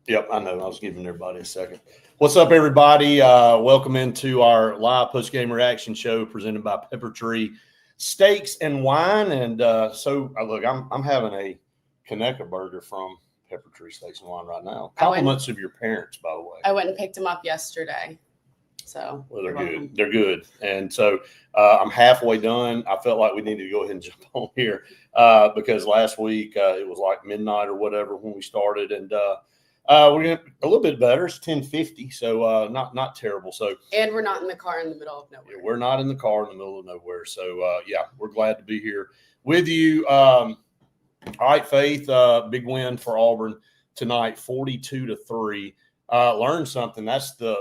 Yep, I know. I was giving everybody a second. What's up, everybody? Welcome into our live post-game reaction show presented by PepperTree Steaks and Wine. And look, I'm having a Conecuh burger from PepperTree Steaks and Wine right now. Compliments of your parents, by the way. I went and picked them up yesterday. So well, they're good. They're good. And so I'm halfway done. I felt like we needed to go ahead and jump on here because last week it was like midnight or whatever when we started, and we're getting a little bit better. It's 10:50, so not terrible. So and we're not in the car in the middle of nowhere. Yeah, we're not in the car in the middle of nowhere. So yeah, we're glad to be here with you. All right, Faith, big win for Auburn tonight, 42-3. Learned something. That's the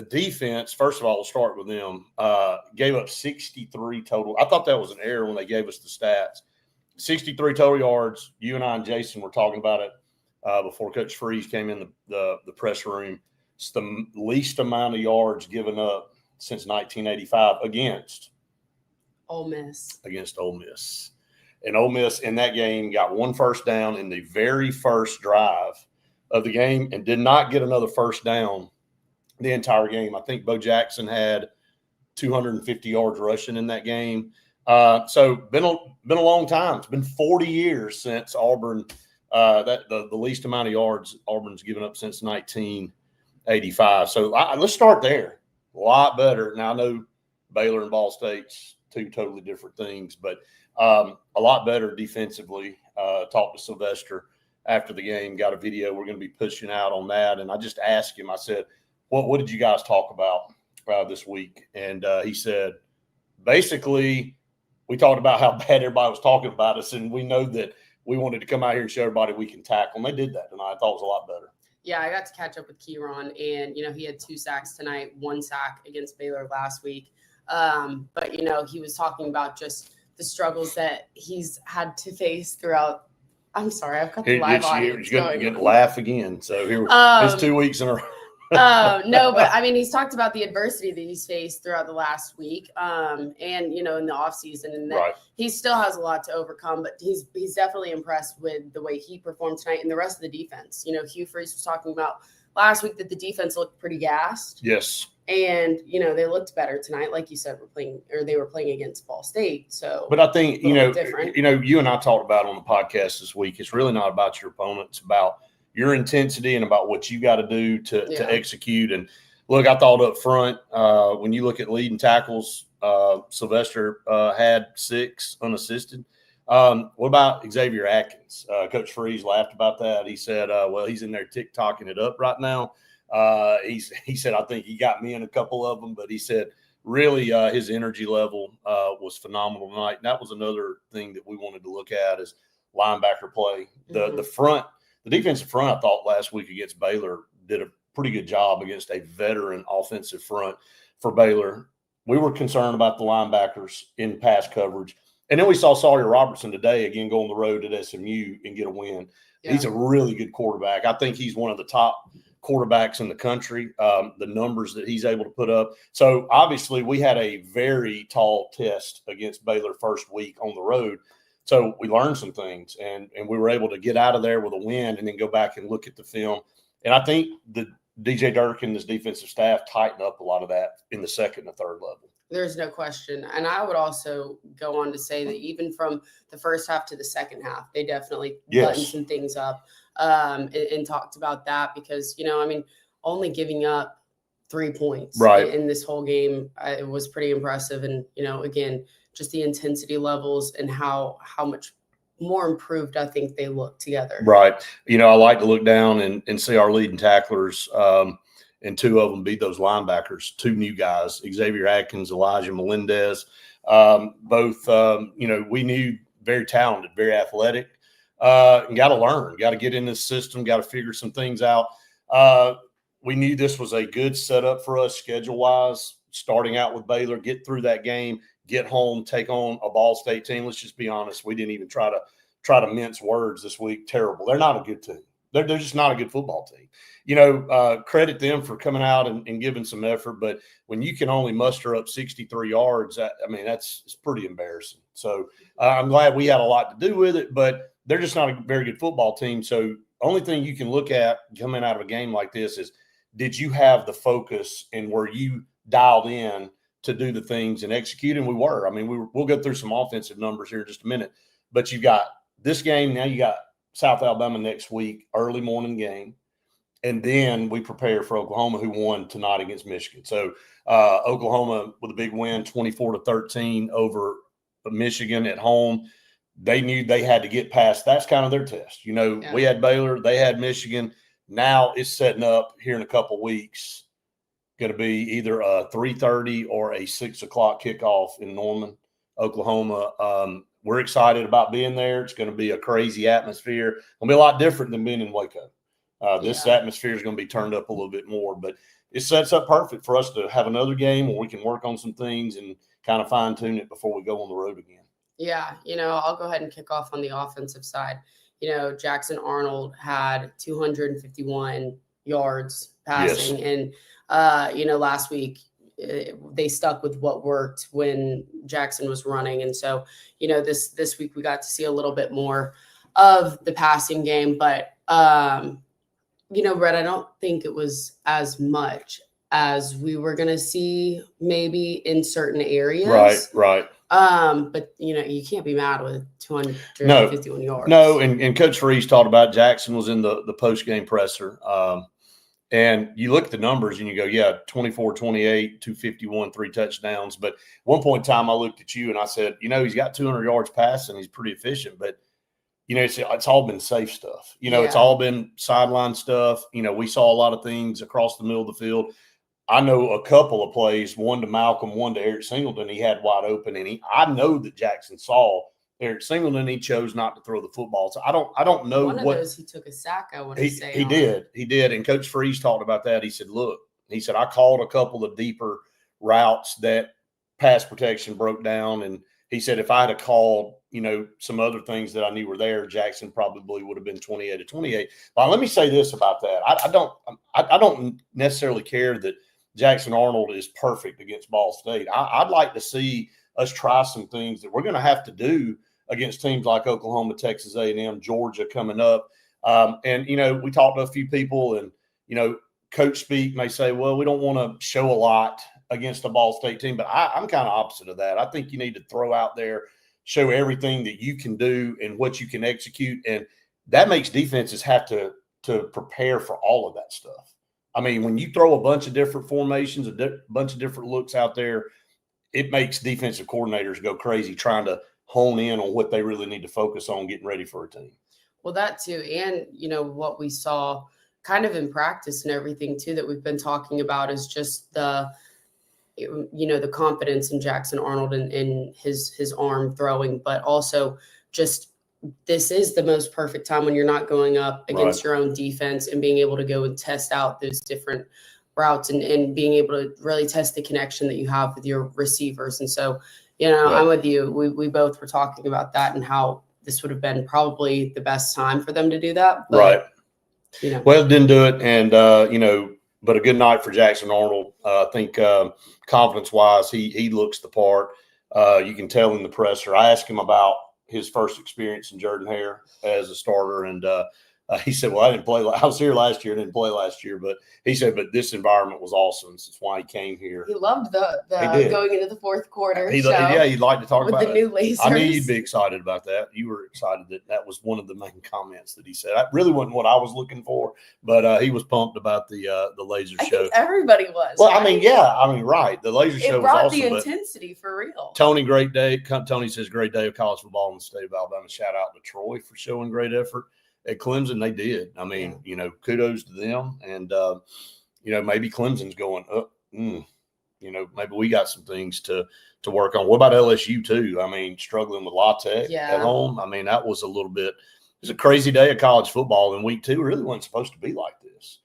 defense. First of all, we'll start with them. Gave up 63 total. I thought that was an error when they gave us the stats. 63 total yards. You and I and Jason were talking about it before Coach Freeze came in the press room. It's the least amount of yards given up since 1985 against Ole Miss. Against Ole Miss. And Ole Miss in that game got one first down in the very first drive of the game and did not get another first down the entire game. I think Bo Jackson had 250 yards rushing in that game. So been a long time. It's been 40 years since Auburn that the least amount of yards Auburn's given up since 1985. So let's start there. A lot better. Now I know Baylor and Ball State's two totally different things, but a lot better defensively. Talked to Sylvester after the game. Got a video we're going to be pushing out on that, and I just asked him. I said, what did you guys talk about this week? And he said, basically, we talked about how bad everybody was talking about us, and we know that we wanted to come out here and show everybody we can tackle. And they did that tonight. I thought it was a lot better. Yeah, I got to catch up with Kieran, and, he had 2 sacks tonight, 1 sack against Baylor last week. But, he was talking about just the struggles that he's had to face throughout. I'm sorry, I've got the live audience You're going to laugh again. So here it's 2 weeks in a row. No, but I mean, he's talked about the adversity that he's faced throughout the last week, and in the off season, and that right. He still has a lot to overcome. But he's definitely impressed with the way he performed tonight and the rest of the defense. Hugh Freeze was talking about last week that the defense looked pretty gassed. Yes, and they looked better tonight, like you said. They were playing against Ball State. So, but I think different. You and I talked about on the podcast this week. It's really not about your opponent. It's about your intensity and about what you got to do to execute. And look, I thought up front, when you look at leading tackles, Sylvester had 6 unassisted. What about Xavier Atkins? Coach Freeze laughed about that. He said, well, he's in there TikToking it up right now. He said, I think he got me in a couple of them, but he said really his energy level was phenomenal tonight. And that was another thing that we wanted to look at is linebacker play. The defensive front, I thought last week against Baylor did a pretty good job against a veteran offensive front for Baylor. We were concerned about the linebackers in pass coverage. And then we saw Sawyer Robertson today, again, go on the road at SMU and get a win. Yeah. He's a really good quarterback. I think he's one of the top quarterbacks in the country, the numbers that he's able to put up. So, obviously, we had a very tall test against Baylor first week on the road. So we learned some things, and we were able to get out of there with a win and then go back and look at the film. And I think the DJ Durkin and his defensive staff tightened up a lot of that in the second and third level. There's no question. And I would also go on to say that even from the first half to the second half, they definitely buttoned some things up and talked about that because, only giving up 3 points in this whole game, it was pretty impressive. And, again, just the intensity levels and how much more improved I think they look together. Right. I like to look down and see our leading tacklers, and 2 of them beat those linebackers, 2 new guys, Xavier Atkins, Elijah Melendez. Both, we knew very talented, very athletic, and got to learn, got to get in this system, got to figure some things out. We knew this was a good setup for us schedule-wise, starting out with Baylor, get through that game, get home, take on a Ball State team. Let's just be honest. We didn't even try to mince words this week. Terrible. They're not a good team. They're just not a good football team. Credit them for coming out and giving some effort. But when you can only muster up 63 yards, it's pretty embarrassing. So I'm glad we had a lot to do with it, but they're just not a very good football team. So only thing you can look at coming out of a game like this is, did you have the focus and were you dialed in to do the things and execute? And we were. I mean, we'll go through some offensive numbers here in just a minute. But you've got this game, now you got South Alabama next week, early morning game. And then we prepare for Oklahoma, who won tonight against Michigan. So Oklahoma with a big win, 24-13 over Michigan at home. They knew they had to get past. That's kind of their test. You know, we had Baylor, they had Michigan. Now it's setting up here in a couple of weeks. Going to be either a 3:30 or a 6 o'clock kickoff in Norman, Oklahoma. We're excited about being there. It's going to be a crazy atmosphere. It's going to be a lot different than being in Waco. This atmosphere is going to be turned up a little bit more, but it sets up perfect for us to have another game where we can work on some things and kind of fine tune it before we go on the road again. Yeah, I'll go ahead and kick off on the offensive side. Jackson Arnold had 251 yards passing. Yes. And, last week they stuck with what worked when Jackson was running. And so, this week we got to see a little bit more of the passing game. But, Brett, I don't think it was as much as we were going to see maybe in certain areas. Right. But you can't be mad with 251 yards. No, and Coach Freeze talked about Jackson was in the post-game presser. And you look at the numbers and you go, 24, 28, 251, 3 touchdowns. But at one point in time, I looked at you and I said, he's got 200 yards passing. He's pretty efficient, but it's all been safe stuff. It's all been sideline stuff. We saw a lot of things across the middle of the field. I know a couple of plays, one to Malcolm, one to Eric Singleton, he had wide open. And I know that Jackson saw Eric Singleton, he chose not to throw the football. So I don't know one of those he took a sack, I want to say. He did. And Coach Freeze talked about that. He said, I called a couple of deeper routes that pass protection broke down. And he said, if I had called, some other things that I knew were there, Jackson probably would have been 28-28. But let me say this about that. I don't necessarily care that Jackson Arnold is perfect against Ball State. I'd like to see us try some things that we're going to have to do against teams like Oklahoma, Texas A&M, Georgia coming up. And we talked to a few people and, coach speak may say, well, we don't want to show a lot against a Ball State team, but I'm kind of opposite of that. I think you need to throw out there, show everything that you can do and what you can execute. And that makes defenses have to prepare for all of that stuff. I mean, when you throw a bunch of different formations, a bunch of different looks out there, it makes defensive coordinators go crazy trying to hone in on what they really need to focus on getting ready for a team. Well, that too. And, what we saw kind of in practice and everything too that we've been talking about is just the confidence in Jackson Arnold and in his arm throwing, but also just this is the most perfect time when you're not going up against your own defense and being able to go and test out those different routes and being able to really test the connection that you have with your receivers. And so, I'm with you. We both were talking about that and how this would have been probably the best time for them to do that. But, Well, didn't do it. And, but a good night for Jackson Arnold. I think confidence-wise, he looks the part. You can tell in the presser. I asked him about his first experience in Jordan-Hare as a starter, and he said, well, I didn't play. I was here last year. I didn't play last year, but he said, but this environment was awesome. That's why he came here. He loved the going into the fourth quarter. He'd like to talk about the new lasers. I knew you'd be excited about that. You were excited that was one of the main comments that he said. That really wasn't what I was looking for, but he was pumped about the laser show. I think everybody was. Well, right? Right. The laser show was awesome. It brought the intensity for real. Tony, great day. Tony says, great day of college football in the state of Alabama. Shout out to Troy for showing great effort. At Clemson, they did. I mean, kudos to them. And, maybe Clemson's going up. Maybe we got some things to work on. What about LSU, too? I mean, struggling with La Tech at home. I mean, that was it was a crazy day of college football. And week 2 really wasn't supposed to be like this.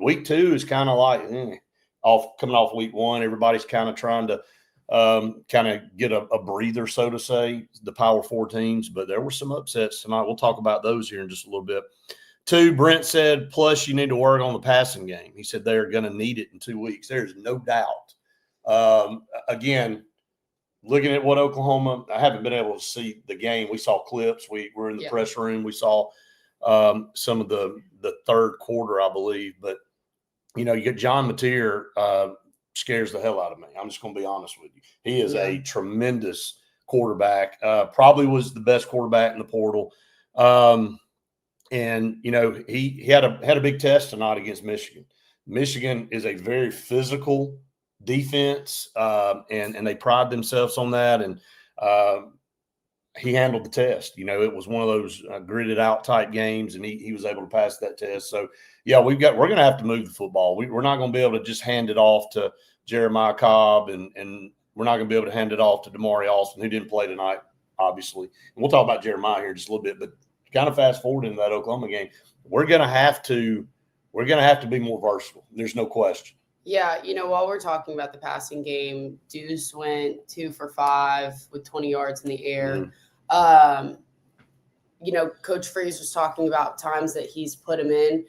Week 2 is kind of like coming off week 1. Everybody's kind of trying to kind of get a breather, so to say, the Power 4 teams. But there were some upsets tonight. We'll talk about those here in just a little bit. 2, Brent said, plus you need to work on the passing game. He said they are going to need it in 2 weeks. There's no doubt. Again, looking at what Oklahoma, I haven't been able to see the game. We saw clips. We were in the press room. We saw some of the third quarter, I believe. But, you get John Mateer scares the hell out of me. I'm just going to be honest with you. He is a tremendous quarterback, probably was the best quarterback in the portal. And, he had a big test tonight against Michigan. Michigan is a very physical defense, and they pride themselves on that. And he handled the test. It was one of those gridded out type games, and he was able to pass that test. So, yeah, we're going to have to move the football. We're not going to be able to just hand it off to Jeremiah Cobb, and we're not going to be able to hand it off to Damari Alston, who didn't play tonight, obviously. And we'll talk about Jeremiah here in just a little bit, but kind of fast forward into that Oklahoma game, we're going to have to be more versatile. There's no question. Yeah, while we're talking about the passing game, Deuce went 2 for 5 with 20 yards in the air. Coach Freeze was talking about times that he's put him in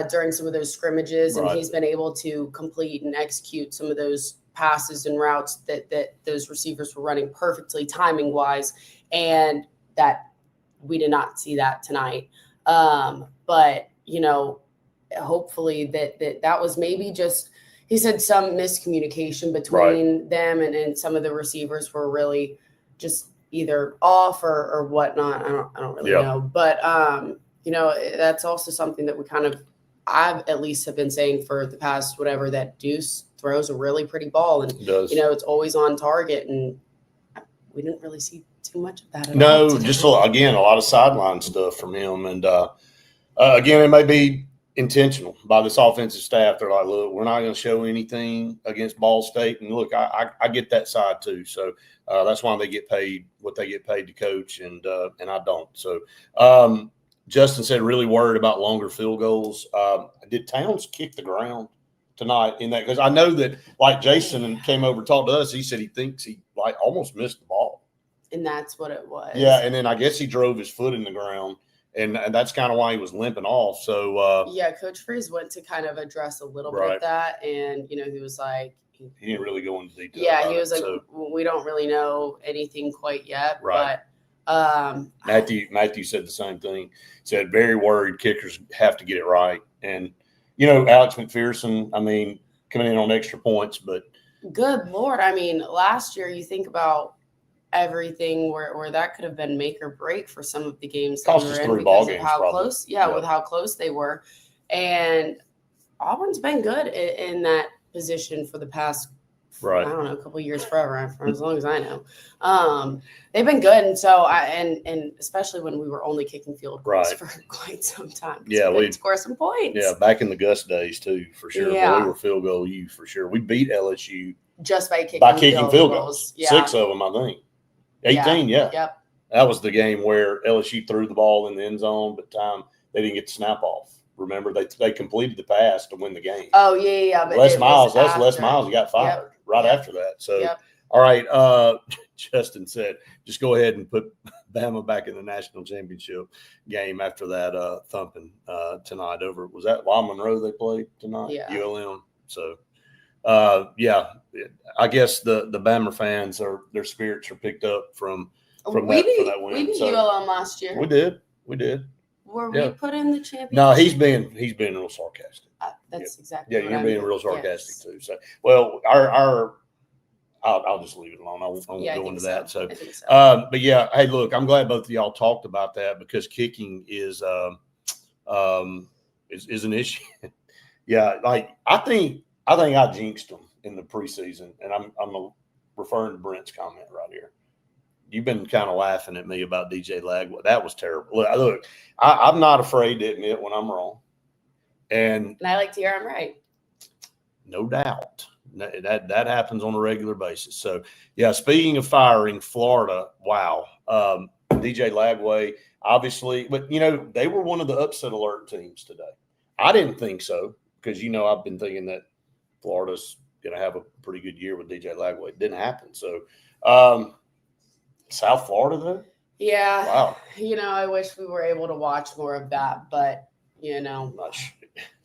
during some of those scrimmages, and he's been able to complete and execute some of those passes and routes that those receivers were running perfectly timing wise, and that we did not see that tonight. But hopefully that was maybe just, he said, some miscommunication between them, and some of the receivers were really just either off or whatnot. I don't really know, but that's also something that I've at least have been saying for the past whatever, that Deuce throws a really pretty ball, and it's always on target, and we didn't really see too much of that at all today. Just again, a lot of sideline stuff from him, and again, it may be intentional by this offensive staff. They're like, look, we're not going to show anything against Ball State. And look, I get that side too. So that's why they get paid what they get paid to coach, and I don't. So Justin said really worried about longer field goals. Did Towns kick the ground tonight in that? Because I know that, like, Jason came over and talked to us. He said he thinks he almost missed the ball. And that's what it was. Yeah, and then I guess he drove his foot in the ground. And that's kind of why he was limping off. So Coach Freeze went to kind of address a little bit of that, and he was like, he didn't really go into detail. Yeah, he was like, we don't really know anything quite yet. Right. But Matthew said the same thing. He said very worried kickers have to get it right, and Alex McPherson, coming in on extra points, but good Lord, last year you think about everything where that could have been make or break for some of the games that cost us 3 ball games, close, with how close they were. And Auburn's been good in that position for the past, I don't know, a couple of years, forever, for as long as I know. They've been good, and so and especially when we were only kicking field goals for quite some time. Yeah, we'd score some points. Yeah, back in the Gus days too, for sure. Yeah. We were field goal U for sure. We beat LSU just by kicking field goals. Yeah. 6 of them, I think. 18, yeah. Yep. That was the game where LSU threw the ball in the end zone, but they didn't get the snap off. Remember, they completed the pass to win the game. Oh, yeah. But Les Miles he got fired after that. So, all right, Justin said, just go ahead and put Bama back in the national championship game after that thumping tonight over. Was that Lyle Monroe they played tonight? Yeah. ULM. So, I guess the Bama fans their spirits are picked up from that win. We beat ULM last year. We did. Were we put in the championship? No, he's being real sarcastic. That's exactly. Yeah, you're being real sarcastic too. So, well, I'll just leave it alone. I won't go into that. So, but yeah, hey, look, I'm glad both of y'all talked about that, because kicking is an issue. Yeah, like I think I jinxed them in the preseason, and I'm referring to Brent's comment right here. You've been kind of laughing at me about DJ Lagway. That was terrible. Look, I'm not afraid to admit when I'm wrong, and I like to hear I'm right. No doubt that happens on a regular basis. So, yeah. Speaking of firing, Florida, wow. DJ Lagway, obviously, but they were one of the upset alert teams today. I didn't think so, because I've been thinking that Florida's going to have a pretty good year with DJ Lagway. It didn't happen. So, South Florida, though? Yeah. Wow. I wish we were able to watch more of that, but,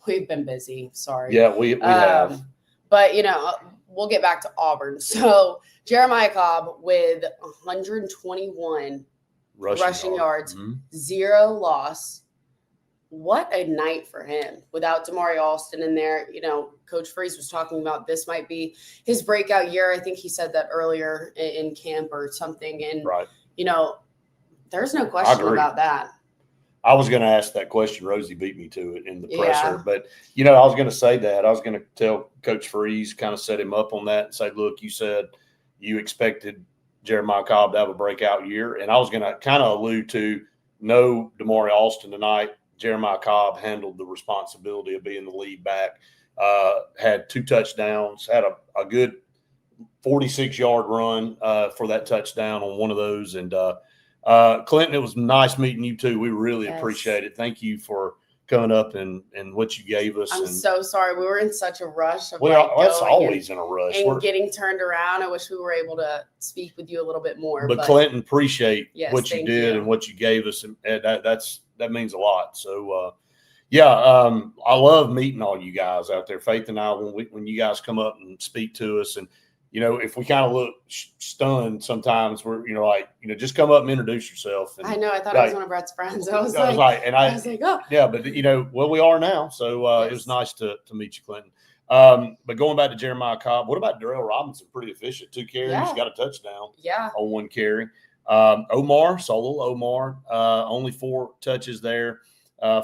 we've been busy. Sorry. Yeah, we have. But, we'll get back to Auburn. So, Jeremiah Cobb with 121 rushing yards, 0 loss. what a night for him without Damari Alston in there. You know, Coach Freeze was talking about this might be his breakout year. I think he said that earlier in camp or something. And, you know, there's no question about that. I was going to ask that question. Rosie beat me to it in the presser. But, you know, I was going to say that. I was going to tell Coach Freeze, kind of set him up on that and say, look, you said you expected Jeremiah Cobb to have a breakout year. And I was going to kind of allude to no Damari Alston tonight. Jeremiah Cobb handled the responsibility of being the lead back, had 2 touchdowns, had a good 46-yard run for that touchdown on one of those. And Clinton, it was nice meeting you too. We really appreciate it. Thank you for coming up and what you gave us. I'm so sorry. We were in such a rush. That's always in a rush. And getting turned around. I wish we were able to speak with you a little bit more. But Clinton, appreciate what you did and what you gave us. And that means a lot. So, I love meeting all you guys out there. Faith and I, when you guys come up and speak to us, and you know, if we kind of look stunned sometimes, we're just come up and introduce yourself. And, I know. I thought I was one of Brett's friends. I was like, oh, yeah, but we are now. So it was nice to meet you, Clinton. But going back to Jeremiah Cobb, what about Darrell Robinson? Pretty efficient, 2 carries, got a touchdown. On 1 carry. Omar, only 4 touches there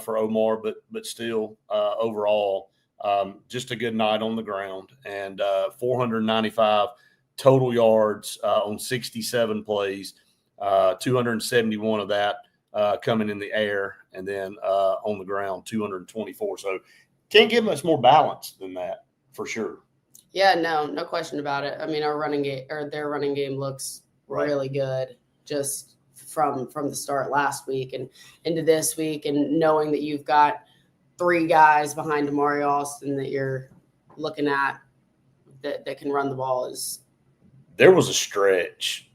for Omar, but still overall, just a good night on the ground, and 495 total yards on 67 plays, 271 of that coming in the air, and then on the ground 224. So can't get much more balance than that for sure. Yeah, no question about it. I mean, their running game looks really good. Just from the start last week and into this week, and knowing that you've got 3 guys behind Damari Alston that you're looking at that can run the ball is. There was a stretch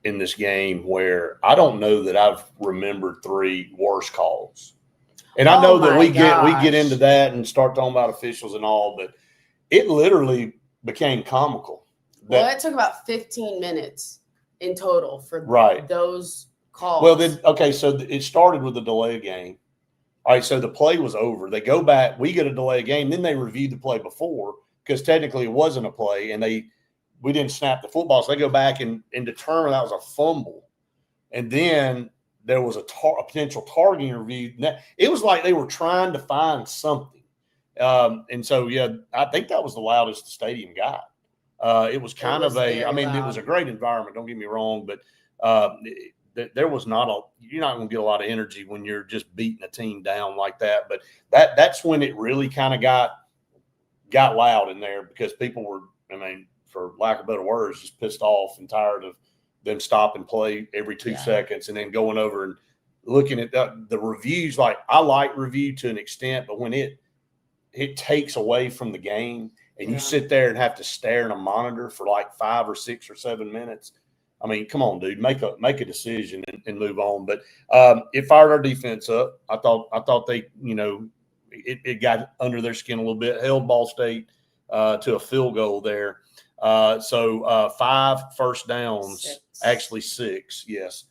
in this game where I don't know that I've remembered 3 worse calls. And I know that we get into that and start talking about officials and all, but it literally became comical. Well, it took about 15 minutes in total for those calls. Well, so it started with the delay game. All right, so the play was over. They go back. We get a delay game. Then they review the play before because technically it wasn't a play, and we didn't snap the football. So they go back and determine that was a fumble. And then there was a potential targeting review. It was like they were trying to find something. And so, I think that was the loudest the stadium got. It was kind of it was a great environment. Don't get me wrong, but there was you're not going to get a lot of energy when you're just beating a team down like that. But that's when it really kind of got loud in there because people were, for lack of better words, just pissed off and tired of them stopping play every 2 seconds and then going over and looking at the reviews. Like, I like review to an extent, but when it takes away from the game, and you sit there and have to stare at a monitor for like 5 or 6 or 7 minutes. Come on, dude, make a decision and move on. But it fired our defense up. I thought they, it got under their skin a little bit, held Ball State to a field goal there. So 5 first downs, actually 6, yes.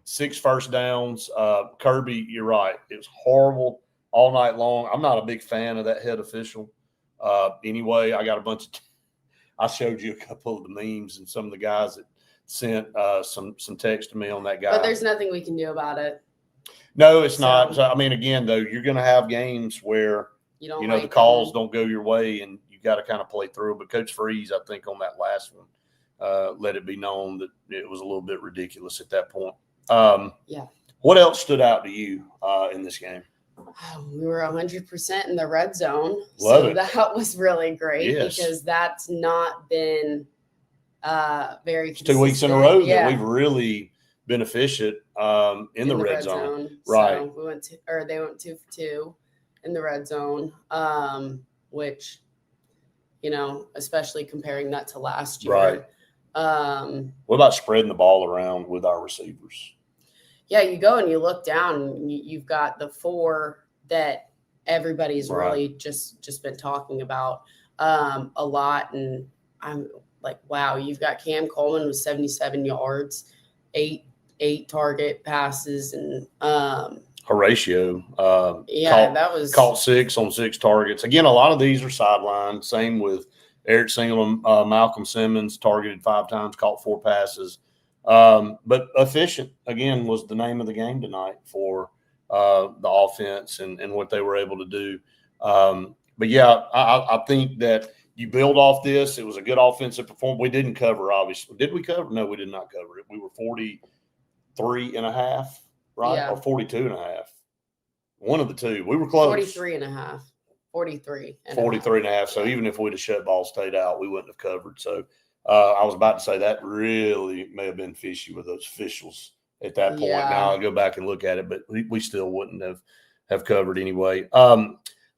6 first downs. Kirby, you're right. It was horrible all night long. I'm not a big fan of that head official. Anyway, I got I showed you a couple of the memes and some of the guys that sent some text to me on that guy. But there's nothing we can do about it. No, it's not. So, again, though, you're going to have games where the calls don't go your way, and you got to kind of play through. But Coach Freeze, I think, on that last one, let it be known that it was a little bit ridiculous at that point. What else stood out to you in this game? We were 100% in the red zone. Love it. That was really great because that's not been very consistent. 2 weeks in a row that we've really been efficient in the red zone. Right. So they went 2 for 2 in the red zone, which, especially comparing that to last year. Right. What about spreading the ball around with our receivers? Yeah, you go and you look down and you've got the 4 that everybody's really just been talking about a lot. And I'm like, wow, you've got Cam Coleman with 77 yards, 8 target passes, and Horatio. Caught 6 on 6 targets. Again, a lot of these are sidelined. Same with Eric Singleton, Malcolm Simmons targeted 5 times, caught 4 passes. But efficient, again, was the name of the game tonight for the offense and what they were able to do. But, yeah, I think that you build off this. It was a good offensive performance. We didn't cover, obviously. Did we cover? No, we did not cover it. We were 43.5, right? Yeah. Or 42.5. One of the two. We were close. 43.5. 43.5. So even if we'd have shut Ball State out, we wouldn't have covered. So I was about to say that really may have been fishy with those officials at that point. Yeah. Now I'll go back and look at it, but we still wouldn't have covered anyway.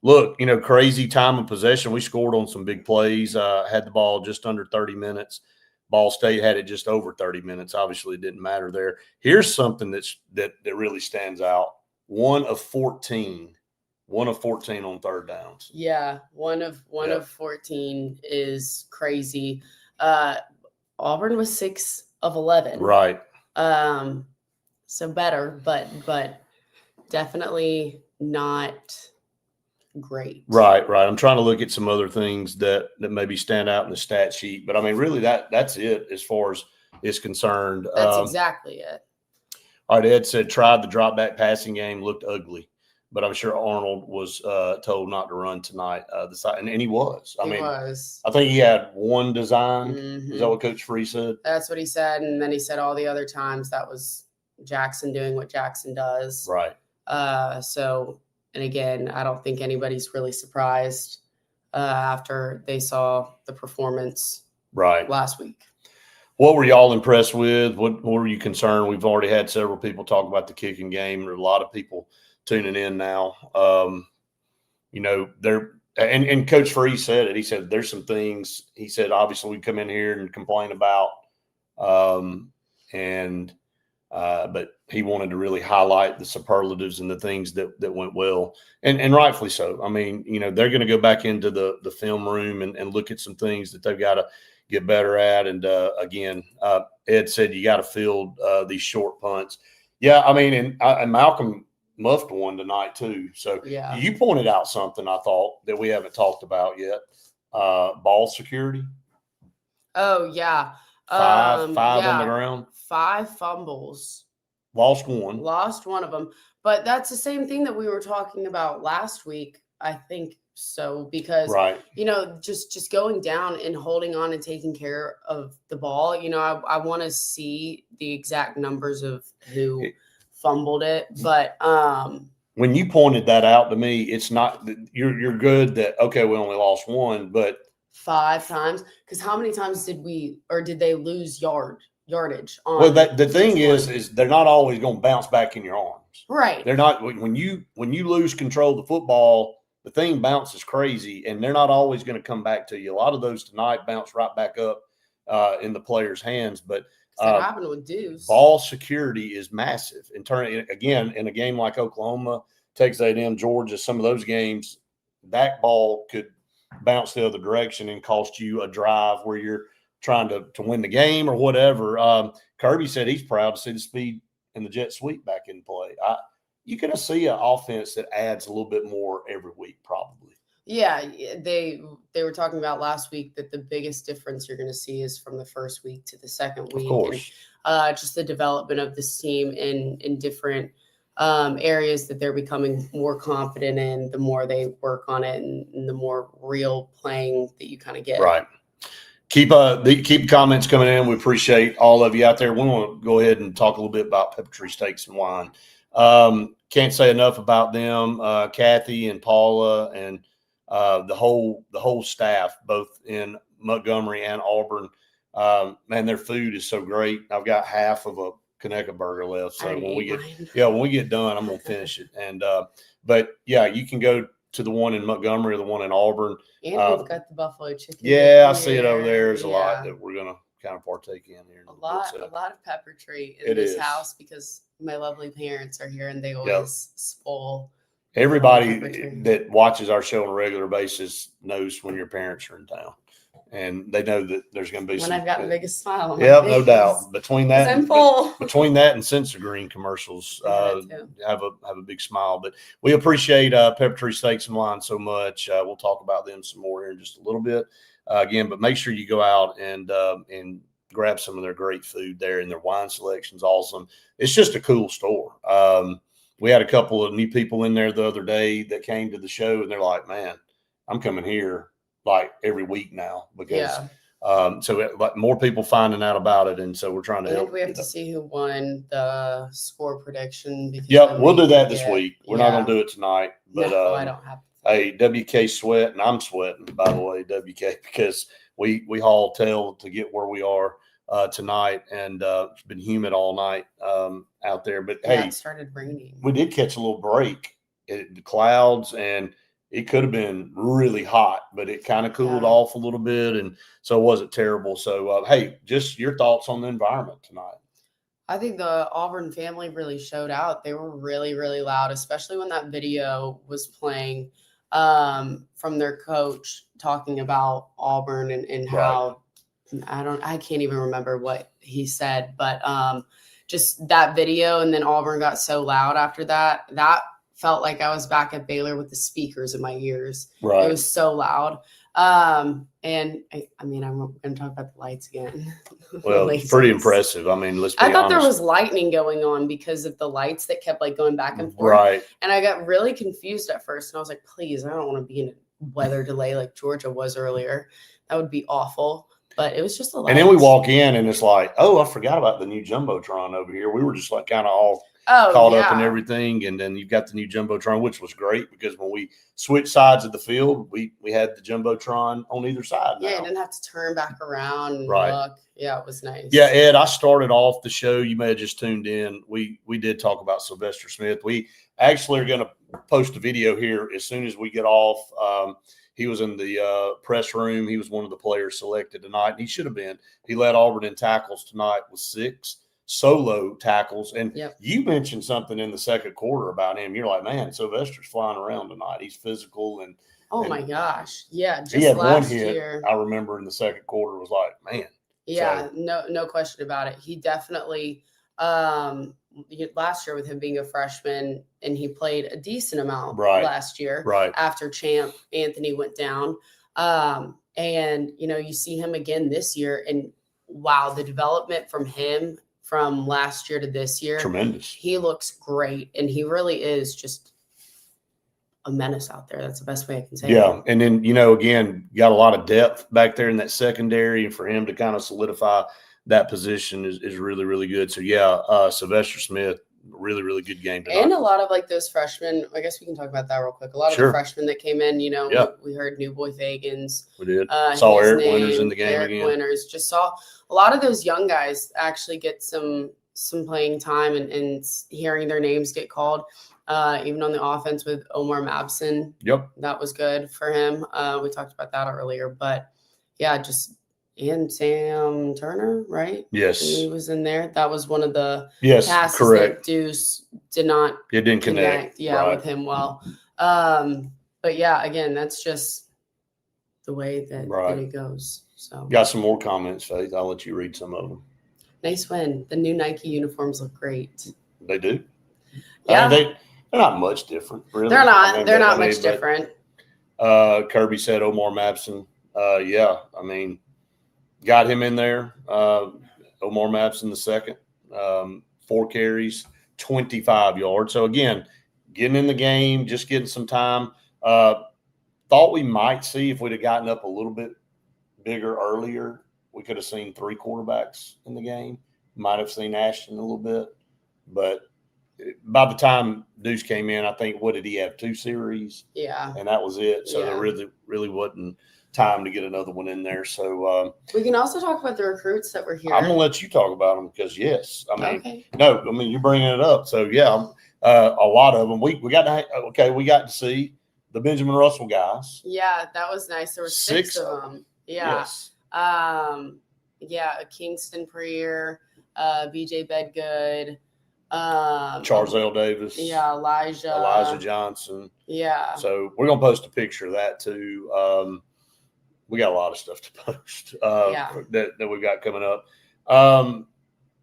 Look, crazy time of possession. We scored on some big plays, had the ball just under 30 minutes. Ball State had it just over 30 minutes. Obviously, it didn't matter there. Here's something that really stands out. 1 of 14 on third downs. Yeah, one of 14 is crazy. Auburn was 6 of 11. Right. So better, but definitely not great. Right. I'm trying to look at some other things that maybe stand out in the stat sheet, but I mean, really that's it as far as is concerned. That's exactly it. All right, Ed said tried the drop back passing game, looked ugly, but I'm sure Arnold was told not to run tonight. And he was. I think he had one design. Mm-hmm. Is that what Coach Free said? That's what he said, and then he said all the other times that was Jackson doing what Jackson does. Right. And again, I don't think anybody's really surprised after they saw the performance last week. What were y'all impressed with? What were you concerned? We've already had several people talk about the kicking game. There are a lot of people tuning in now. And Coach Free said it. He said there's some things. He said obviously we come in here and complain about, but he wanted to really highlight the superlatives and the things that went well, and rightfully so. I mean, they're going to go back into the film room and look at some things that they've got to get better at. And again, Ed said you got to field these short punts. Yeah, I mean, and Malcolm muffed one tonight too. So yeah. You pointed out something I thought that we haven't talked about yet. Ball security. Oh yeah. Five on the ground. 5 fumbles. Lost one of them. But that's the same thing that we were talking about last week, I think. So because, just going down and holding on and taking care of the ball, I want to see the exact numbers of who fumbled it. But when you pointed that out to me, it's not you're good that, okay, we only lost one, but 5 times. Because how many times did they lose yardage on? Well, the thing is they're not always going to bounce back in your arms. Right. They're not when you lose control of the football. The thing bounces crazy, and they're not always going to come back to you. A lot of those tonight bounce right back up in the players' hands. But that happened with Deuce. Ball security is massive. In a game like Oklahoma, Texas A&M, Georgia, some of those games, that ball could bounce the other direction and cost you a drive where you're trying to win the game or whatever. Kirby said he's proud to see the speed and the jet sweep back in play. You're going to see an offense that adds a little bit more every week, probably. Yeah, they were talking about last week that the biggest difference you're going to see is from the first week to the second week. Of course. And, just the development of this team in different areas that they're becoming more confident in, the more they work on it and the more real playing that you kind of get. Right. Keep comments coming in. We appreciate all of you out there. We want to go ahead and talk a little bit about PepperTree Steaks and Wine. Can't say enough about them. Kathy and Paula and the whole staff, both in Montgomery and Auburn. Man, their food is so great. I've got half of a Conecuh burger left, so when we get done, I'm gonna finish it. And but yeah, you can go to the one in Montgomery or the one in Auburn. And we've got the buffalo chicken. Yeah, I see it over there. There's a lot that we're gonna kind of partake in here. A lot of PepperTree in this house because my lovely parents are here and they always spoil. Everybody that watches our show on a regular basis knows when your parents are in town. And they know that there's going to be when I've got the biggest smile on my yeah, face. no doubt. Between that, I'm full. between that and Sensor Green commercials, have a big smile. But we appreciate PepperTree Steaks and Wine so much. We'll talk about them some more here in just a little bit. Again, but make sure you go out and grab some of their great food there, and their wine selection's awesome. It's just a cool store. We had a couple of new people in there the other day that came to the show, and they're like, "Man, I'm coming here like every week now because." So like more people finding out about it, and so we're trying to help. We have to see who won the score prediction. Yep, we'll do that this week. We're not going to do it tonight, but no, I don't have to. Hey, WK sweat, and I'm sweating, by the way, WK, because we haul tail to get where we are tonight, and it's been humid all night out there. But hey, it started raining. We did catch a little break. The clouds, and it could have been really hot, but it kind of cooled off a little bit, and so it wasn't terrible. So, hey, just your thoughts on the environment tonight. I think the Auburn family really showed out. They were really, really loud, especially when that video was playing from their coach talking about Auburn and how I can't even remember what he said, but just that video. And then Auburn got so loud after that felt like I was back at Baylor with the speakers in my ears. Right. It was so loud. And I mean, I'm going to talk about the lights again. Well, it's pretty impressive. I mean, let's be honest. I thought there was lightning going on because of the lights that kept like going back and forth. Right. And I got really confused at first. And I was like, please, I don't want to be in a weather delay like Georgia was earlier. That would be awful. But it was just a light. And then we walk in and it's like, oh, I forgot about the new Jumbotron over here. We were just like kind of all caught up in everything. And then you've got the new Jumbotron, which was great because when we switched sides of the field, we had the Jumbotron on either side. Yeah, you didn't have to turn back around and look. Yeah, it was nice. Yeah, Ed, I started off the show. You may have just tuned in. We did talk about Sylvester Smith. We actually are going to post a video here as soon as we get off. He was in the press room. He was one of the players selected tonight, and he should have been. He led Auburn in tackles tonight with 6 solo tackles. And you mentioned something in the second quarter about him. You're like, man, Sylvester's flying around tonight. He's physical. And my gosh. Yeah, just he had last one hit, year. I remember in the second quarter was like, man. Yeah, no question about it. He definitely last year with him being a freshman, and he played a decent amount last year after Champ Anthony went down. And, you see him again this year, and wow, the development from him from last year to this year. Tremendous. He looks great, and he really is just a menace out there. That's the best way I can say it. Yeah, and then, again, got a lot of depth back there in that secondary, and for him to kind of solidify that position is really, really good. So, Sylvester Smith, really, really good game tonight. And a lot of, like, those freshmen, I guess we can talk about that real quick. A lot of the freshmen that came in, we heard New Boy Fagans. We did. Saw Eric Winters in the game again. Winters. Just saw a lot of those young guys actually get some playing time and hearing their names get called. Even on the offense with Omar Mabson. Yep. That was good for him. We talked about that earlier. But, and Sam Turner, right? Yes. He was in there. That was one of the passes that Deuce did not didn't connect. With him well. But, again, that's just the way that it goes. So got some more comments, Faith. I'll let you read some of them. Nice win. The new Nike uniforms look great. They do? Yeah. I mean, they're not much different, really. They're not. They're not much different. Kirby said Omar Mabson. I mean, got him in there. Omar Mabson the second. 4 carries, 25 yards. So, again, getting in the game, just getting some time. Thought we might see if we'd have gotten up a little bit bigger earlier, we could have seen 3 quarterbacks in the game. Might have seen Ashton a little bit. But by the time Deuce came in, I think, what did he have, 2 series? Yeah. And that was it. So there really wasn't time to get another one in there. So we can also talk about the recruits that were here. I'm going to let you talk about them because, you're bringing it up. So, a lot of them. We got to see the Benjamin Russell guys. Yeah, that was nice. There were 6 of them. Yeah. Yes. Kingston Prier, BJ Bedgood. Charzell Davis. Yeah, Elijah Johnson. Yeah. So we're going to post a picture of that too. we got a lot of stuff to post that we've got coming up.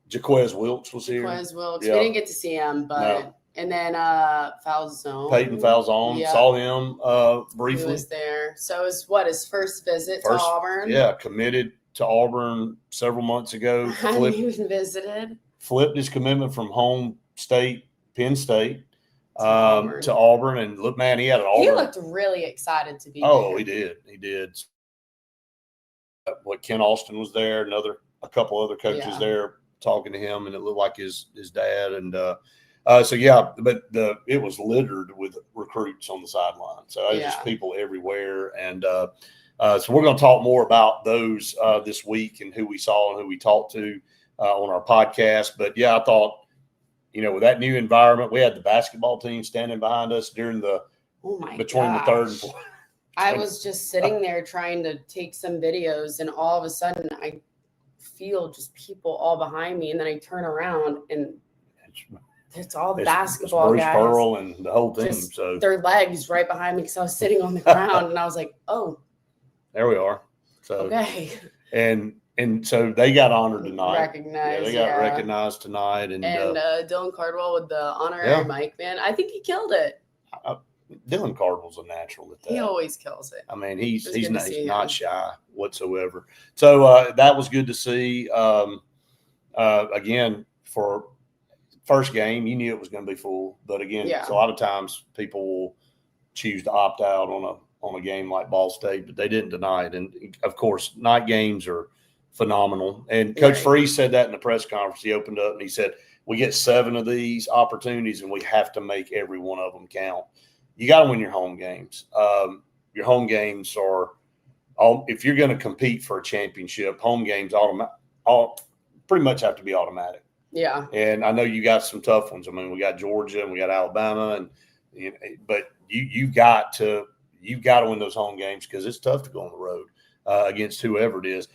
Jaquez Wilkes was here. Jaquez Wilkes. We didn't get to see him, but no. And then Falzone. Peyton Falzone. Yep. Saw him briefly. He was there. So it was his first visit to Auburn? Yeah, committed to Auburn several months ago. He visited. Flipped his commitment from home state, Penn State, to Auburn. And look, man, he had an Auburn. He looked really excited to be there. Oh, he did. He did. Ken Austin was there, a couple other coaches there talking to him, and it looked like his dad. And but it was littered with recruits on the sideline. So there's just people everywhere. And so we're going to talk more about those this week and who we saw and who we talked to on our podcast. But I thought, with that new environment, we had the basketball team standing behind us during between the third and fourth. I was just sitting there trying to take some videos, and all of a sudden I feel just people all behind me, and then I turn around and it's all basketball Bruce guys. Pearl and the whole team. Just so their legs right behind me because I was sitting on the ground, and I was like, "Oh, there we are." So okay. And so they got honored tonight. Recognized. They got recognized tonight, and Dylan Cardwell with the honorary mic. Man, I think he killed it. Dylan Cardwell's a natural at that. He always kills it. I mean, he's not shy whatsoever. So that was good to see. Again, for first game, you knew it was going to be full. But again, a lot of times people will choose to opt out on a game like Ball State, but they didn't deny it. And of course, night games are phenomenal. And Coach Freeze said that in the press conference. He opened up and he said, "We get 7 of these opportunities, and we have to make every one of them count." You got to win your home games. Your home games are if you're going to compete for a championship, home games pretty much have to be automatic. Yeah. And I know you got some tough ones. I mean, we got Georgia and we got Alabama, but you got to win those home games because it's tough to go on the road against whoever it is.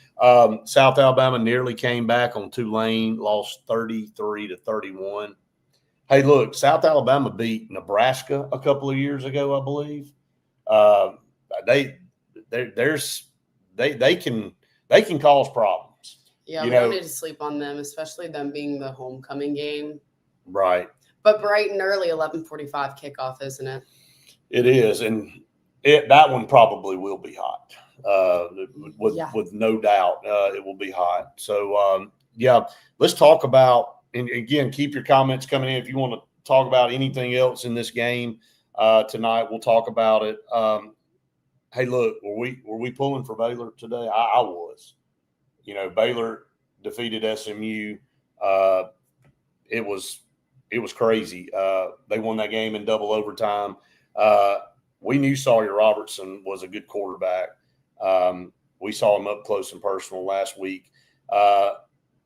South Alabama nearly came back on Tulane, lost 33-31. Hey, look, South Alabama beat Nebraska a couple of years ago, I believe. They can cause problems. Yeah, we don't need to sleep on them, especially them being the homecoming game. Right. But bright and early, 11:45 kickoff, isn't it? It is, and that one probably will be hot. With no doubt, it will be hot. So let's talk about. And again, keep your comments coming in. If you want to talk about anything else in this game tonight, we'll talk about it. Hey, look, were we pulling for Baylor today? I was. Baylor defeated SMU. It was crazy. They won that game in double overtime. We knew Sawyer Robertson was a good quarterback. We saw him up close and personal last week.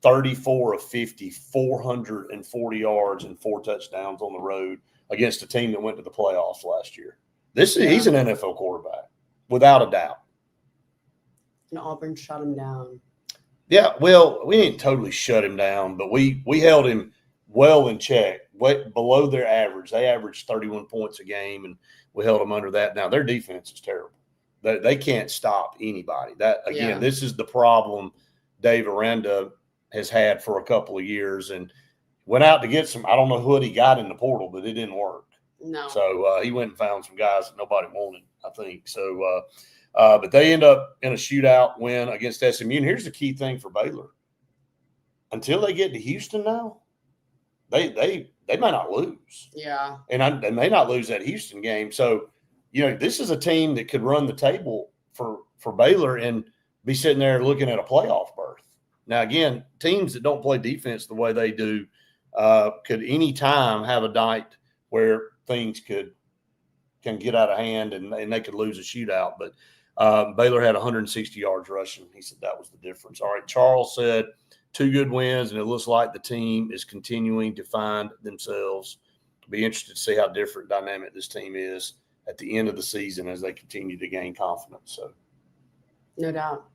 34 of 50, 440 yards and 4 touchdowns on the road against a team that went to the playoffs last year. He's an NFL quarterback, without a doubt. And Auburn shut him down. Yeah, well, we didn't totally shut him down, but we held him well in check, below their average. They averaged 31 points a game, and we held them under that. Now, their defense is terrible. They can't stop anybody. This is the problem Dave Aranda has had for a couple of years, and went out to get some. I don't know what he got in the portal, but it didn't work. No. So he went and found some guys that nobody wanted, I think. So, but they end up in a shootout win against SMU. And here's the key thing for Baylor: until they get to Houston now, they might not lose. Yeah. And they may not lose that Houston game. So, this is a team that could run the table for Baylor and be sitting there looking at a playoff berth. Now, again, teams that don't play defense the way they do could any time have a night where things can get out of hand and they could lose a shootout. But Baylor had 160 yards rushing. He said that was the difference. All right, Charles said 2 good wins, and it looks like the team is continuing to find themselves. Be interested to see how different dynamic this team is at the end of the season as they continue to gain confidence. So, no doubt.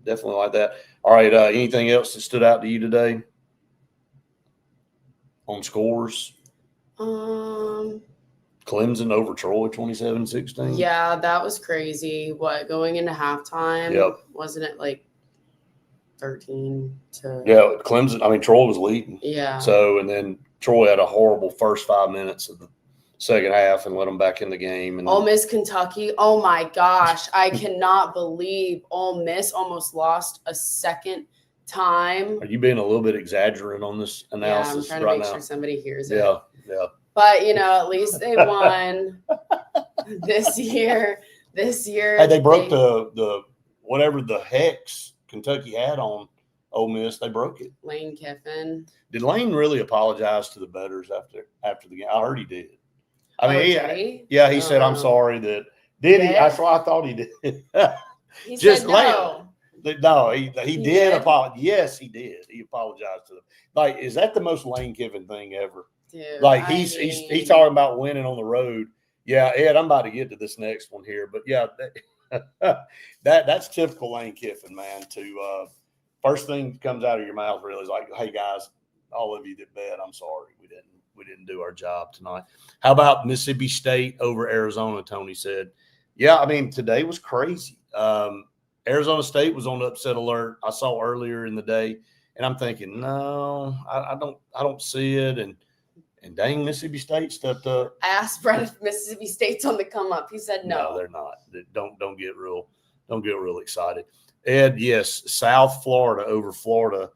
Definitely like that. All right. Anything else that stood out to you today on scores? Clemson over Troy 27-16. Yeah, that was crazy. What, going into halftime? Yep. Wasn't it like 13 to? Yeah, Clemson. I mean, Troy was leading. Yeah. So, and then Troy had a horrible first 5 minutes of the second half and let them back in the game. And Ole Miss, Kentucky. Oh my gosh, I cannot believe Ole Miss almost lost a second time. Are you being a little bit exaggerating on this analysis? Yeah, I'm trying to make sure somebody hears it. Yeah. But at least they won this year. Hey, they broke the whatever the hex Kentucky had on Ole Miss. They broke it. Lane Kiffin. Did Lane really apologize to the bettors after the game? I heard he did. I mean, he said, "I'm sorry that." Did he? That's what I thought he did. He just said no. No, he did apologize. Yes, he did. He apologized to them. Like, is that the most Lane Kiffin thing ever? Dude, like he's talking about winning on the road. Yeah, Ed, I'm about to get to this next one here, but yeah, that's typical Lane Kiffin, man. To first thing that comes out of your mouth really is like, "Hey guys, all of you that bet, I'm sorry, we didn't do our job tonight." How about Mississippi State over Arizona? Tony said, "Yeah, I mean today was crazy. Arizona State was on the upset alert. I saw earlier in the day, and I'm thinking, no, I don't see it." And dang, Mississippi State stepped up. I asked Brett if Mississippi State's on the come up. He said no. No, they're not. Don't get real excited. Ed, yes, South Florida over Florida,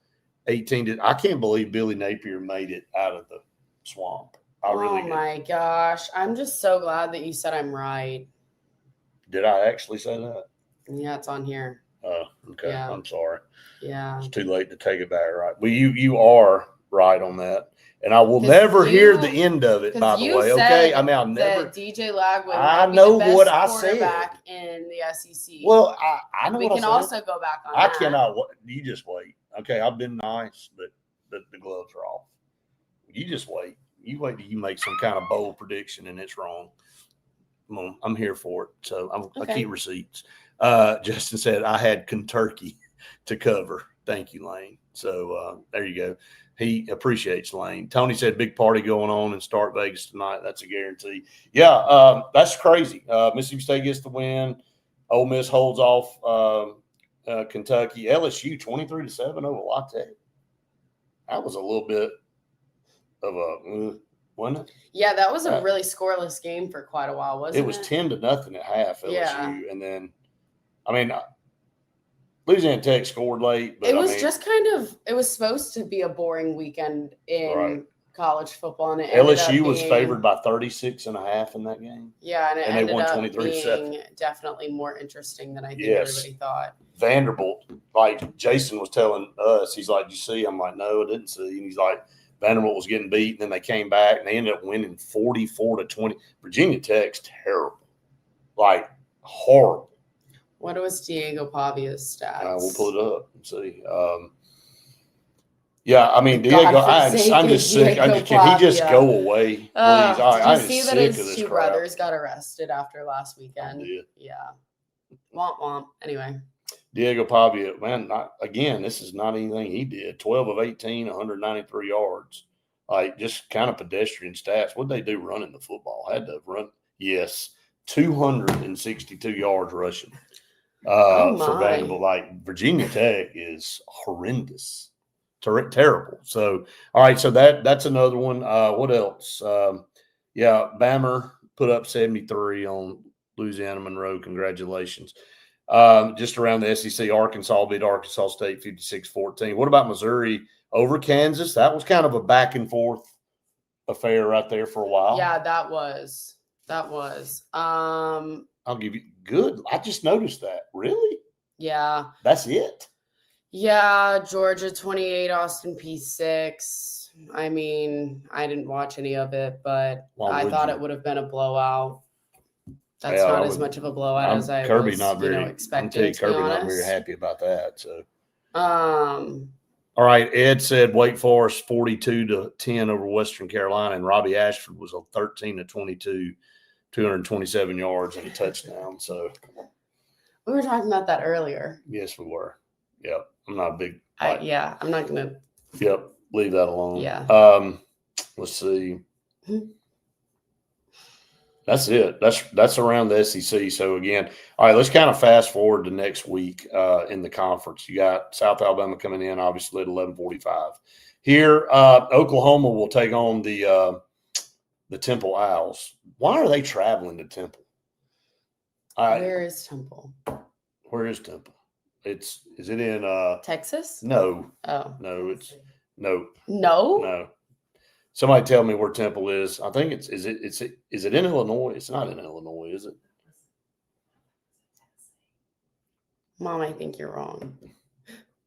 18. I can't believe Billy Napier made it out of the swamp. Oh my gosh. I'm just so glad that you said I'm right. Did I actually say that? Yeah, it's on here. Oh, okay. Yeah. I'm sorry. Yeah. It's too late to take it back, right? Well, you are right on that. And I will never hear the end of it, by the way. Okay. I mean, I'll never. DJ Lagway. I know what I said. In the SEC. Well, I know we what I said. We can also go back on I that. cannot. You just wait. Okay. I've been nice, but the gloves are off. You just wait. You wait till you make some kind of bold prediction and it's wrong. I'm here for it. So I keep receipts. Justin said, I had Kentucky to cover. Thank you, Lane. So there you go. He appreciates Lane. Tony said, big party going on in Start Vegas tonight. That's a guarantee. Yeah, that's crazy. Mississippi State gets the win. Ole Miss holds off Kentucky. LSU 23-7 over La Tech. That was a little bit of a wasn't it? Yeah, that was a really scoreless game for quite a while, wasn't it? It was 10-0 at half, LSU. Yeah. And then, I mean, Louisiana Tech scored late. But it was it was supposed to be a boring weekend in college football. And LSU was favored by 36.5 in that game. Yeah, and they won 23-7. Definitely more interesting than I think everybody thought. Vanderbilt, like Jason was telling us, he's like, "Did you see?" I'm like, "No, I didn't see." And he's like, Vanderbilt was getting beat, and then they came back, and they ended up winning 44-20. Virginia Tech's terrible, like horrible. What was Diego Pavia's stats? We'll pull it up and see. Yeah, I mean, Diego, I'm just sick. Can he just go away, please? Did you see that his two brothers got arrested after last weekend? I did. Yeah. Womp womp. Anyway. Diego Pavia, man, again, this is not anything he did. 12 of 18, 193 yards. Like, just kind of pedestrian stats. What'd they do running the football? Had to run, 262 yards rushing for Vanderbilt. Like, Virginia Tech is horrendous. Terrible. So, all right, so that's another one. What else? Bammer put up 73 on Louisiana Monroe. Congratulations. Just around the SEC, Arkansas beat Arkansas State 56-14. What about Missouri over Kansas? That was kind of a back and forth affair right there for a while. Yeah, that was. I'll give you good. I just noticed that. Really? Yeah. That's it. Yeah, Georgia 28, Austin P6. I mean, I didn't watch any of it, but I thought it would have been a blowout. That's not as much of a blowout as I was expecting. Kirby not very happy about that. So, all right. Ed said Wake Forest 42-10 over Western Carolina, and Robbie Ashford was a 13-22, 227 yards and a touchdown. So, we were talking about that earlier. Yes, we were. Yep. I'm not a big. I'm not gonna. Yep. Leave that alone. Yeah. Let's see. That's it. That's around the SEC. So again, all right, let's kind of fast forward to next week in the conference. You got South Alabama coming in, obviously at 11:45. Here, Oklahoma will take on the Temple Owls. Why are they traveling to Temple? Where is Temple? Where is Temple? Is it in Texas? No. Oh. No, no. No? Somebody tell me where Temple is. I think is it in Illinois? It's not in Illinois, is it? Mom, I think you're wrong.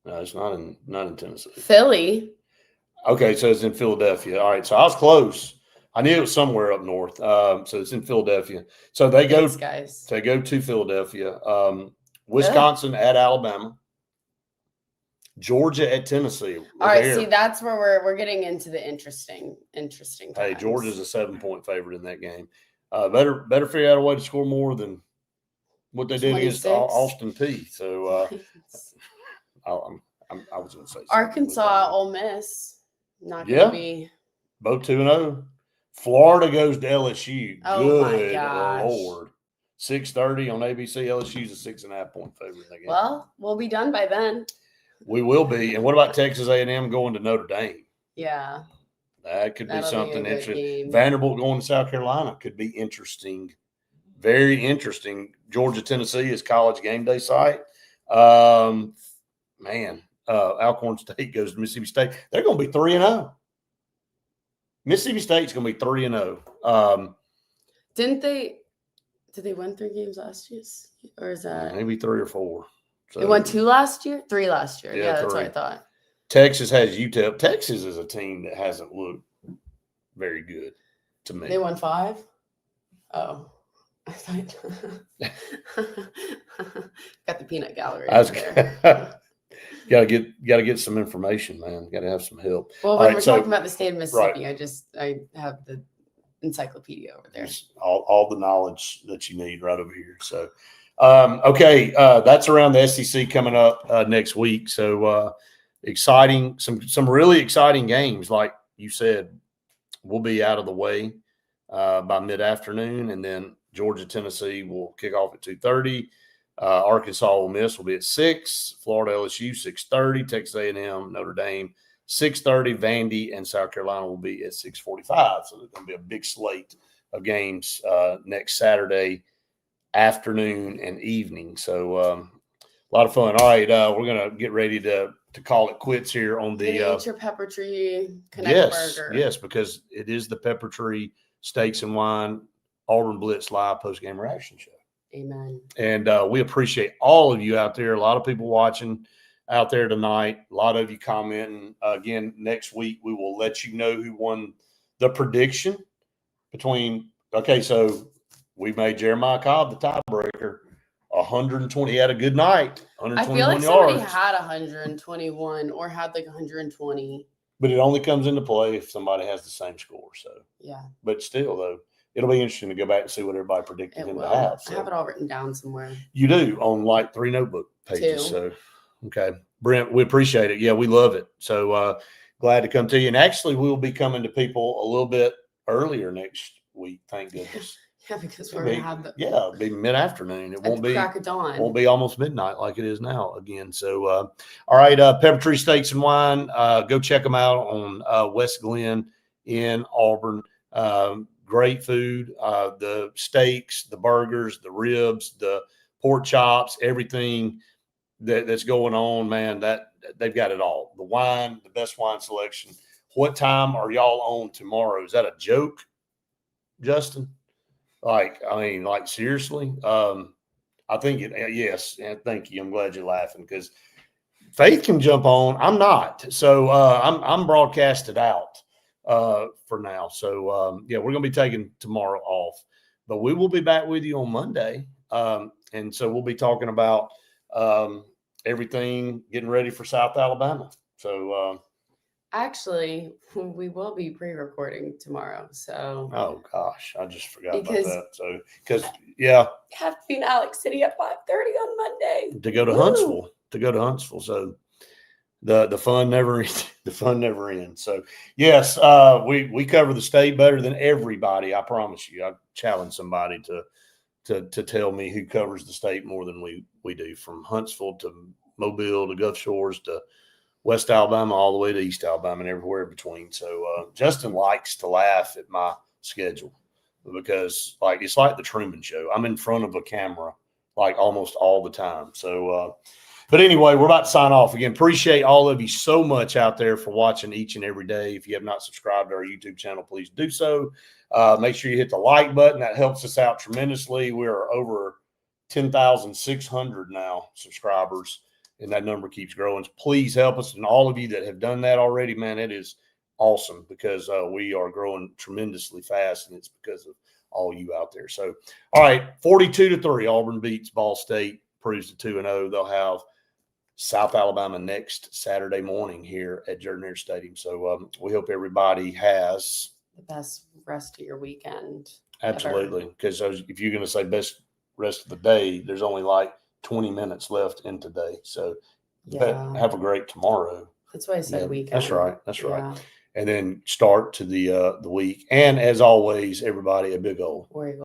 No, it's not in Tennessee. Philly. Okay, so it's in Philadelphia. All right, so I was close. I knew it was somewhere up north. So it's in Philadelphia. So they go to Philadelphia. Wisconsin at Alabama. Georgia at Tennessee. All right, see, that's where we're getting into the interesting times. Hey, Georgia's a 7-point favorite in that game. Better figure out a way to score more than what they did against Austin Peay. So I was going to say Arkansas, Ole Miss, not going to be both 2-0. Florida goes to LSU. Oh my gosh, Lord! 6:30 on ABC. LSU's a 6.5-point favorite in that game. Well, we'll be done by then. We will be. And what about Texas A&M going to Notre Dame? Yeah. That could be something interesting. Vanderbilt going to South Carolina could be interesting. Very interesting. Georgia, Tennessee is college game day site. Alcorn State goes to Mississippi State. They're going to be 3-0. Mississippi State's going to be 3-0. Did they win 3 games last year? Or is that maybe 3 or 4? So, they won 2 last year? 3 last year. Yeah, that's 3. what I thought. Texas has UTEP. Texas is a team that hasn't looked very good to me. They won 5? Oh. I thought got the peanut gallery. Gotta get some information, man. Gotta have some help. Well, when we're talking about the state of Mississippi, I have the encyclopedia over there. All the knowledge that you need right over here. So that's around the SEC coming up next week. So exciting, some really exciting games. Like you said, we'll be out of the way by mid-afternoon, and then Georgia, Tennessee will kick off at 2:30. Arkansas, Ole Miss will be at 6. Florida, LSU, 6:30. Texas A&M, Notre Dame, 6:30. Vandy and South Carolina will be at 6:45. So there's going to be a big slate of games next Saturday afternoon and evening. So a lot of fun. All right, we're going to get ready to call it quits here on the eat your PepperTree Connect burger. Yes, because it is the PepperTree Steaks and Wine Auburn Blitz live post-game reaction show. Amen. And we appreciate all of you out there. A lot of people watching out there tonight. A lot of you commenting. Again, next week we will let you know who won the prediction between. Okay, so we made Jeremiah Cobb the tiebreaker. 120. He had a good night. 121 I feel like yards. somebody had 121 or had like 120. But it only comes into play if somebody has the same score. So yeah. But still, though, it'll be interesting to go back and see what everybody predicted him to have. So I have it all written down somewhere. You do on like 3 notebook pages. 2. So okay, Brent, we appreciate it. Yeah, we love it. So glad to come to you. And actually, we'll be coming to people a little bit earlier next week. Thank goodness. Yeah, because we're gonna have it'll be mid-afternoon. It won't be crack of dawn. Won't be almost midnight like it is now again. So all right, PepperTree Steaks and Wine. Go check them out on West Glen in Auburn. Great food. The steaks, the burgers, the ribs, the pork chops, everything that's going on, man. That they've got it all. The wine, the best wine selection. What time are y'all on tomorrow? Is that a joke, Justin? Like seriously? I think yes. And thank you. I'm glad you're laughing because Faith can jump on. I'm not. So I'm broadcasted out for now. So we're going to be taking tomorrow off, but we will be back with you on Monday. And so we'll be talking about everything, getting ready for South Alabama. So actually, we will be pre-recording tomorrow. So oh gosh, I just forgot about that. So because you have to be in Alex City at 5:30 on Monday to go to Huntsville. So the fun never the fun never ends. So yes, we cover the state better than everybody. I promise you. I challenge somebody to tell me who covers the state more than we do, from Huntsville to Mobile to Gulf Shores to West Alabama, all the way to East Alabama and everywhere in between. So Justin likes to laugh at my schedule because it's like the Truman Show. I'm in front of a camera like almost all the time. So but anyway, we're about to sign off. Again, appreciate all of you so much out there for watching each and every day. If you have not subscribed to our YouTube channel, please do so. Make sure you hit the like button. That helps us out tremendously. We are over 10,600 now subscribers, and that number keeps growing. Please help us. And all of you that have done that already, man, it is awesome because we are growing tremendously fast, and it's because of all you out there. So, all right, 42-3, Auburn beats Ball State, proves to 2-0. They'll have South Alabama next Saturday morning here at Jordan-Hare Stadium. So we hope everybody has the best rest of your weekend. Absolutely, because if you're going to say best rest of the day, there's only like 20 minutes left in today. So have a great tomorrow. That's why I said weekend. That's right. That's right. And then start to the week. And as always, everybody, a big old